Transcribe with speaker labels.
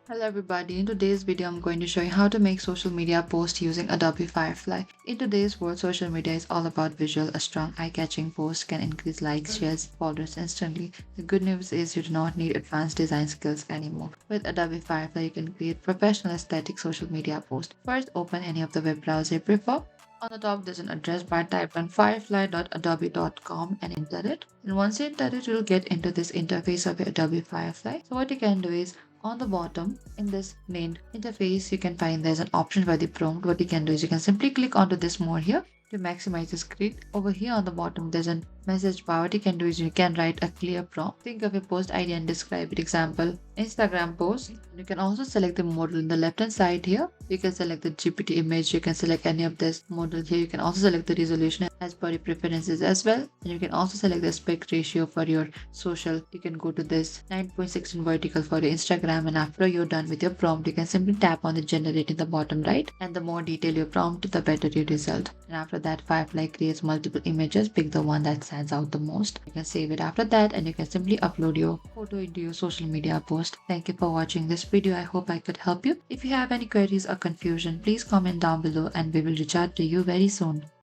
Speaker 1: Hello everybody, in today's video I'm going to show you how to make social media posts using Adobe Firefly. In today's world, social media is all about visual. A strong eye-catching post can increase likes, shares, followers instantly. The good news is you do not need advanced design skills anymore. With Adobe Firefly, you can create professional aesthetic social media posts. First, open any of the web browser you prefer. On the top, there's an address bar. Type on firefly.adobe.com and enter it. And once you enter it, you'll get into this interface of your Adobe Firefly. So what you can do is on the bottom in this main interface, you can find there's an option for the prompt. What you can do is you can simply click onto this mode here to maximize the screen. Over here on the bottom, there's a message bar. What you can do is you can write a clear prompt. Think of a post idea and describe it. Example, Instagram post. You can also select the model in the left hand side here. You can select the GPT image. You can select any of this model here. You can also select the resolution as per your preferences as well. And you can also select the aspect ratio for your social. You can go to this 9.16 vertical for your Instagram, and after you're done with your prompt, you can simply tap on the generate in the bottom right, and the more detail your prompt, the better your result. And after that, Firefly creates multiple images. Pick the one that stands out the most. You can save it after that, and you can simply upload your photo into your social media post. Thank you for watching this video. I hope I could help you. If you have any queries or confusion, please comment down below and we will reach out to you very soon.